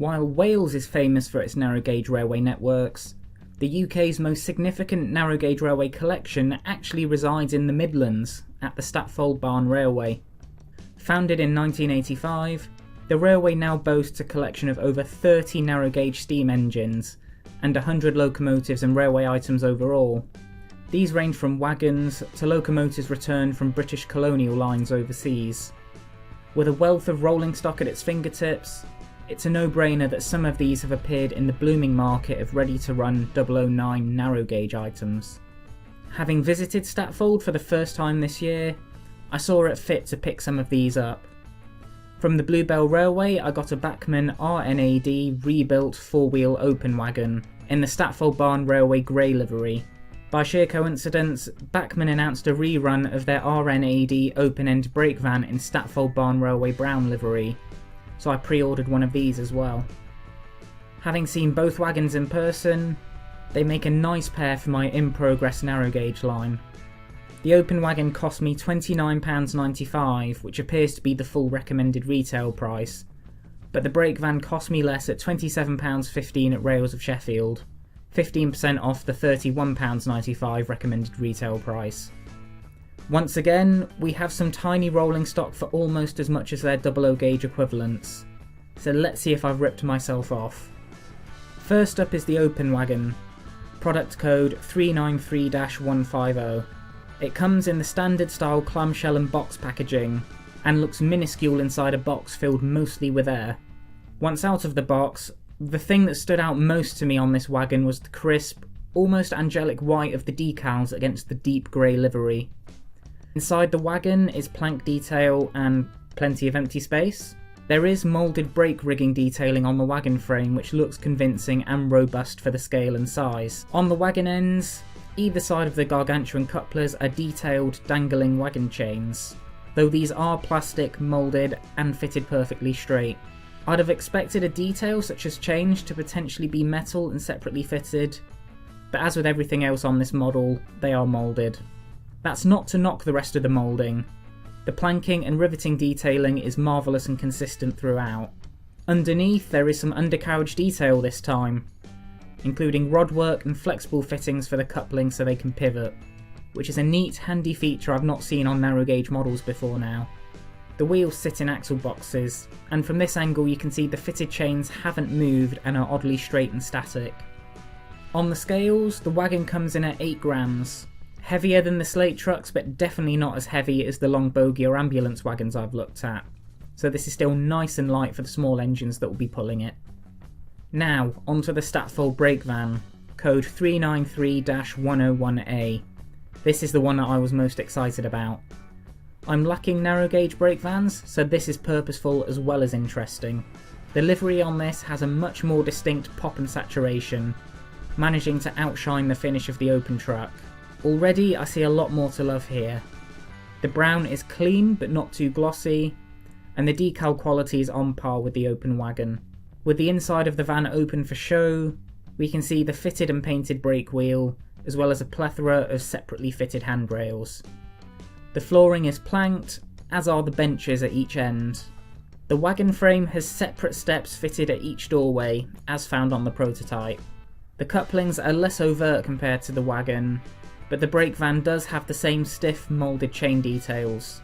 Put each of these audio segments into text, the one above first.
While Wales is famous for its narrow gauge railway networks, the UK's most significant narrow gauge railway collection actually resides in the Midlands at the Statfold Railway. Founded in 1985, the railway now boasts a collection of over 30 narrow gauge steam engines and 100 locomotives and railway items overall. These range from wagons to locomotives returned from British colonial lines overseas. With a wealth of rolling stock at its fingertips, it's a no-brainer that some of these have appeared in the blooming market of ready-to-run 009 narrow gauge items. Having visited Statfold for the first time this year, I saw it fit to pick some of these up. From the Bluebell Railway, I got a Bachmann RNAD rebuilt 4-wheel open wagon in the Statfold Barn Railway grey livery. By sheer coincidence, Bachmann announced a rerun of their RNAD open-end brake van in Statfold Barn Railway brown livery, so I pre-ordered one of these as well. Having seen both wagons in person, they make a nice pair for my in-progress narrow gauge line. The open wagon cost me £29.95, which appears to be the full recommended retail price, but the brake van cost me less at £27.15 at Rails of Sheffield, 15% off the £31.95 recommended retail price. Once again, we have some tiny rolling stock for almost as much as their 00 gauge equivalents, so let's see if I've ripped myself off. First up is the open wagon, product code 393-150. It comes in the standard style clamshell and box packaging, and looks minuscule inside a box filled mostly with air. Once out of the box, the thing that stood out most to me on this wagon was the crisp, almost angelic white of the decals against the deep grey livery. Inside the wagon is plank detail and plenty of empty space. There is moulded brake rigging detailing on the wagon frame which looks convincing and robust for the scale and size. On the wagon ends, either side of the gargantuan couplers are detailed dangling wagon chains, though these are plastic, moulded and fitted perfectly straight. I'd have expected a detail such as chains to potentially be metal and separately fitted, but as with everything else on this model, they are moulded. That's not to knock the rest of the moulding. The planking and riveting detailing is marvellous and consistent throughout. Underneath there is some undercarriage detail this time, including rod work and flexible fittings for the coupling so they can pivot, which is a neat, handy feature I've not seen on narrow gauge models before now. The wheels sit in axle boxes, and from this angle you can see the fitted chains haven't moved and are oddly straight and static. On the scales, the wagon comes in at 8 grams, heavier than the slate trucks but definitely not as heavy as the long bogie or ambulance wagons I've looked at, so this is still nice and light for the small engines that will be pulling it. Now, onto the Statfold brake van, code 393-101A. This is the one that I was most excited about. I'm lacking narrow gauge brake vans, so this is purposeful as well as interesting. The livery on this has a much more distinct pop and saturation, managing to outshine the finish of the open truck. Already I see a lot more to love here. The brown is clean but not too glossy, and the decal quality is on par with the open wagon. With the inside of the van open for show, we can see the fitted and painted brake wheel, as well as a plethora of separately fitted handrails. The flooring is planked, as are the benches at each end. The wagon frame has separate steps fitted at each doorway, as found on the prototype. The couplings are less overt compared to the wagon, but the brake van does have the same stiff moulded chain details.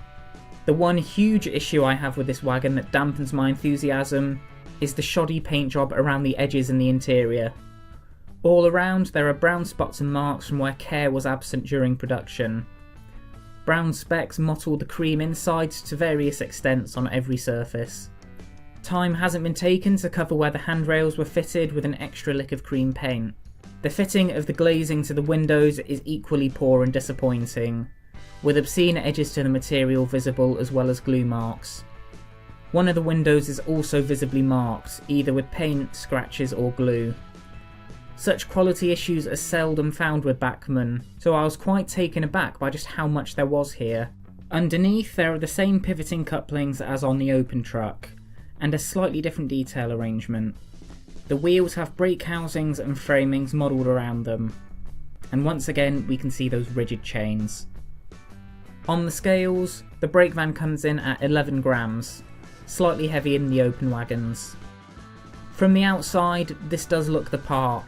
The one huge issue I have with this wagon that dampens my enthusiasm is the shoddy paint job around the edges and the interior. All around there are brown spots and marks from where care was absent during production. Brown specks mottle the cream insides to various extents on every surface. Time hasn't been taken to cover where the handrails were fitted with an extra lick of cream paint. The fitting of the glazing to the windows is equally poor and disappointing, with obscene edges to the material visible as well as glue marks. One of the windows is also visibly marked, either with paint, scratches or glue. Such quality issues are seldom found with Bachmann, so I was quite taken aback by just how much there was here. Underneath there are the same pivoting couplings as on the open truck, and a slightly different detail arrangement. The wheels have brake housings and framings modelled around them, and once again we can see those rigid chains. On the scales, the brake van comes in at 11 grams, slightly heavier than the open wagons. From the outside, this does look the part,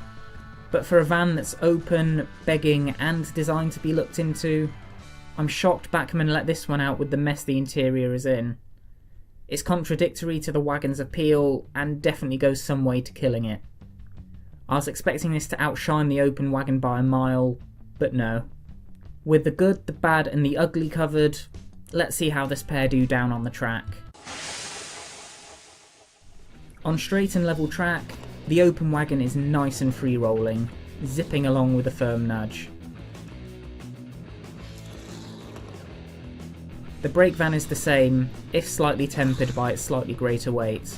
but for a van that's open, begging and designed to be looked into, I'm shocked Bachmann let this one out with the mess the interior is in. It's contradictory to the wagon's appeal and definitely goes some way to killing it. I was expecting this to outshine the Open Wagon by a mile, but no. With the good, the bad and the ugly covered, let's see how this pair do down on the track. On straight and level track, the Open Wagon is nice and free rolling, zipping along with a firm nudge. The brake van is the same, if slightly tempered by its slightly greater weight.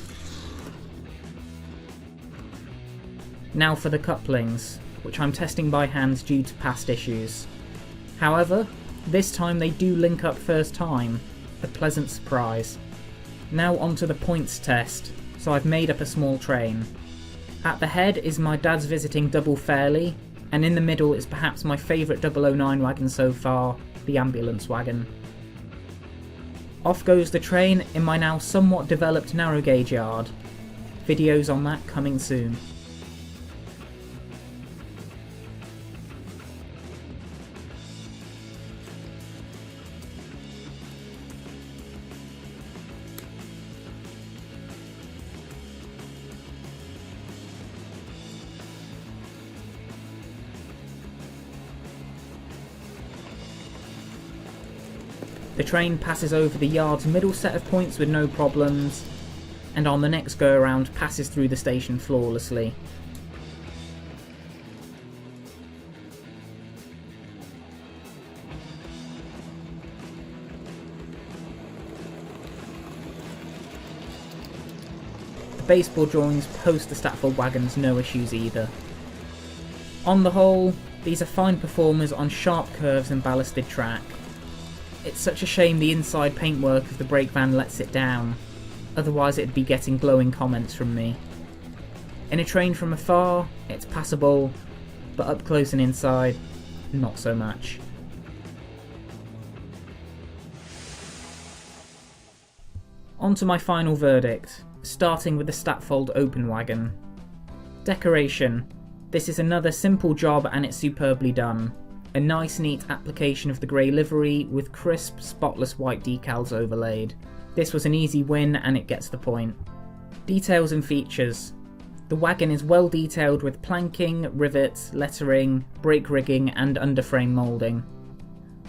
Now for the couplings, which I'm testing by hand due to past issues. However, this time they do link up first time, a pleasant surprise. Now onto the points test, so I've made up a small train. At the head is my dad's visiting double fairly, and in the middle is perhaps my favourite 009 wagon so far, the ambulance wagon. Off goes the train in my now somewhat developed narrow gauge yard. Videos on that coming soon. The train passes over the yard's middle set of points with no problems, and on the next go around passes through the station flawlessly. The baseboard drawings post the Statfold wagons, no issues either. On the whole, these are fine performers on sharp curves and ballasted track. It's such a shame the inside paintwork of the brake van lets it down, otherwise it'd be getting glowing comments from me. In a train from afar, it's passable, but up close and inside, not so much. On to my final verdict, starting with the Statfold Open Wagon. Decoration. This is another simple job and it's superbly done. A nice neat application of the grey livery with crisp, spotless white decals overlaid. This was an easy win and it gets the point. Details and features. The wagon is well detailed with planking, rivets, lettering, brake rigging and underframe moulding.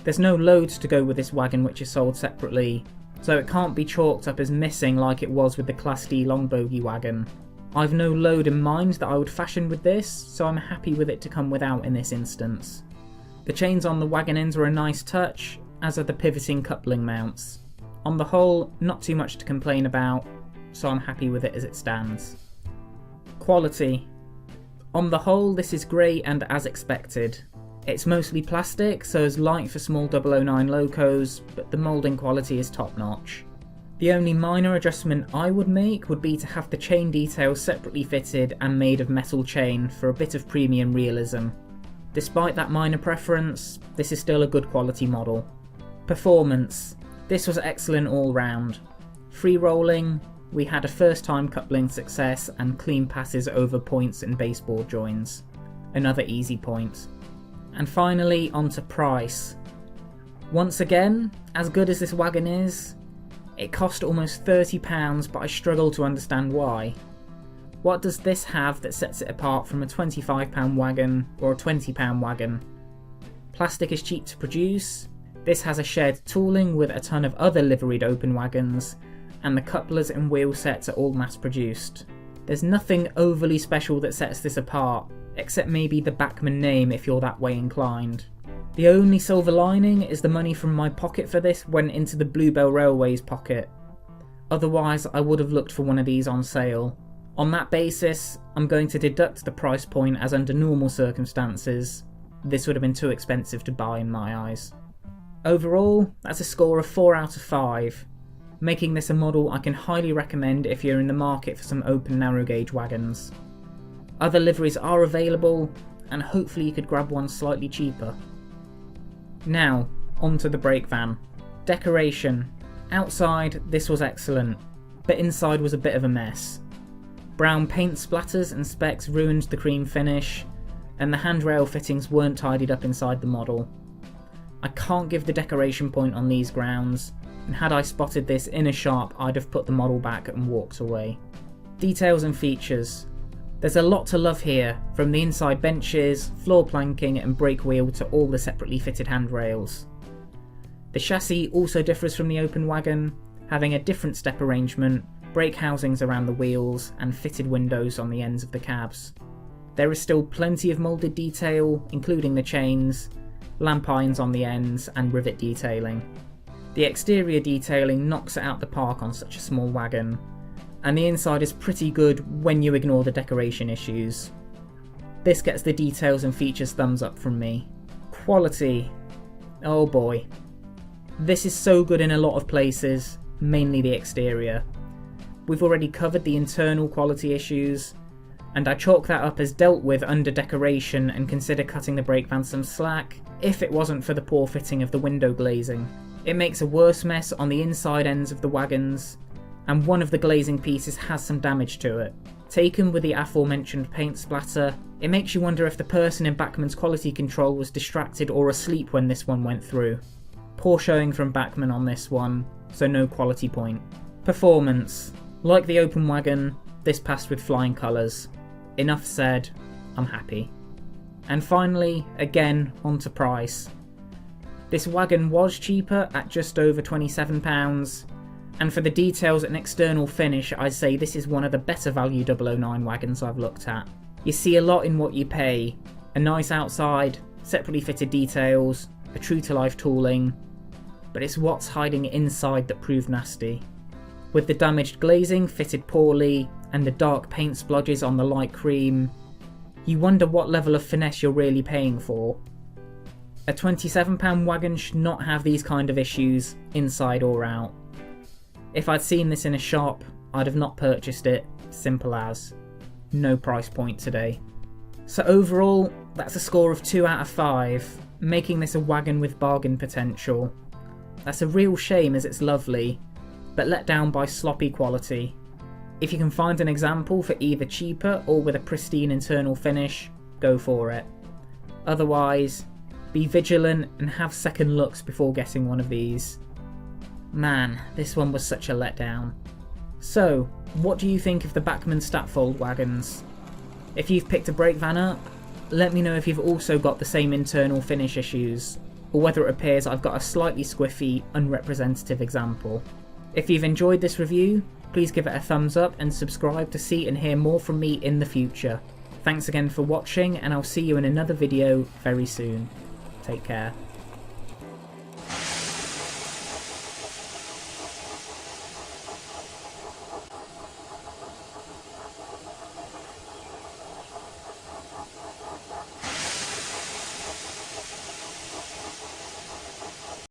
There's no loads to go with this wagon which is sold separately, so it can't be chalked up as missing like it was with the Class D long bogie wagon. I've no load in mind that I would fashion with this, so I'm happy with it to come without in this instance. The chains on the wagon ends are a nice touch, as are the pivoting coupling mounts. On the whole, not too much to complain about, so I'm happy with it as it stands. Quality. On the whole, this is great and as expected. It's mostly plastic, so is light for small 009 locos, but the moulding quality is top notch. The only minor adjustment I would make would be to have the chain details separately fitted and made of metal chain for a bit of premium realism. Despite that minor preference, this is still a good quality model. Performance. This was excellent all round. Free rolling, we had a first time coupling success and clean passes over points and baseboard joins. Another easy point. And finally, onto price. Once again, as good as this wagon is, it cost almost £30, but I struggle to understand why. What does this have that sets it apart from a £25 wagon or a £20 wagon? Plastic is cheap to produce, this has a shared tooling with a ton of other liveried open wagons, and the couplers and wheel sets are all mass produced. There's nothing overly special that sets this apart, except maybe the Bachmann name if you're that way inclined. The only silver lining is the money from my pocket for this went into the Bluebell Railway's pocket. Otherwise I would have looked for one of these on sale. On that basis, I'm going to deduct the price point as under normal circumstances. This would have been too expensive to buy in my eyes. Overall, that's a score of 4 out of 5, making this a model I can highly recommend if you're in the market for some open narrow gauge wagons. Other liveries are available, and hopefully you could grab one slightly cheaper. Now, onto the brake van. Decoration. Outside, this was excellent, but inside was a bit of a mess. Brown paint splatters and specks ruined the cream finish, and the handrail fittings weren't tidied up inside the model. I can't give the decoration point on these grounds, and had I spotted this in a shop I'd have put the model back and walked away. Details and features. There's a lot to love here, from the inside benches, floor planking and brake wheel to all the separately fitted handrails. The chassis also differs from the Open Wagon, having a different step arrangement, brake housings around the wheels and fitted windows on the ends of the cabs. There is still plenty of moulded detail, including the chains, lamp irons on the ends and rivet detailing. The exterior detailing knocks it out the park on such a small wagon, and the inside is pretty good when you ignore the decoration issues. This gets the details and features thumbs up from me. Quality. Oh boy. This is so good in a lot of places, mainly the exterior. We've already covered the internal quality issues, and I chalk that up as dealt with under decoration and consider cutting the brake van some slack if it wasn't for the poor fitting of the window glazing. It makes a worse mess on the inside ends of the wagons, and one of the glazing pieces has some damage to it. Taken with the aforementioned paint splatter, it makes you wonder if the person in Bachmann's quality control was distracted or asleep when this one went through. Poor showing from Bachmann on this one, so no quality point. Performance. Like the Open Wagon, this passed with flying colours. Enough said, I'm happy. And finally, again, onto price. This wagon was cheaper at just over £27, and for the details and external finish I'd say this is one of the better value 009 wagons I've looked at. You see a lot in what you pay, a nice outside, separately fitted details, a true to life tooling, but it's what's hiding inside that proved nasty. With the damaged glazing fitted poorly and the dark paint splodges on the light cream, you wonder what level of finesse you're really paying for. A £27 wagon should not have these kind of issues, inside or out. If I'd seen this in a shop, I'd have not purchased it, simple as. No price point today. So overall, that's a score of 2 out of 5, making this a wagon with bargain potential. That's a real shame as it's lovely, but let down by sloppy quality. If you can find an example for either cheaper or with a pristine internal finish, go for it. Otherwise, be vigilant and have second looks before getting one of these. Man, this one was such a letdown. So, what do you think of the Bachmann Statfold wagons? If you've picked a brake van up, let me know if you've also got the same internal finish issues, or whether it appears I've got a slightly squiffy, unrepresentative example. If you've enjoyed this review, please give it a thumbs up and subscribe to see and hear more from me in the future. Thanks again for watching, and I'll see you in another video very soon. Take care.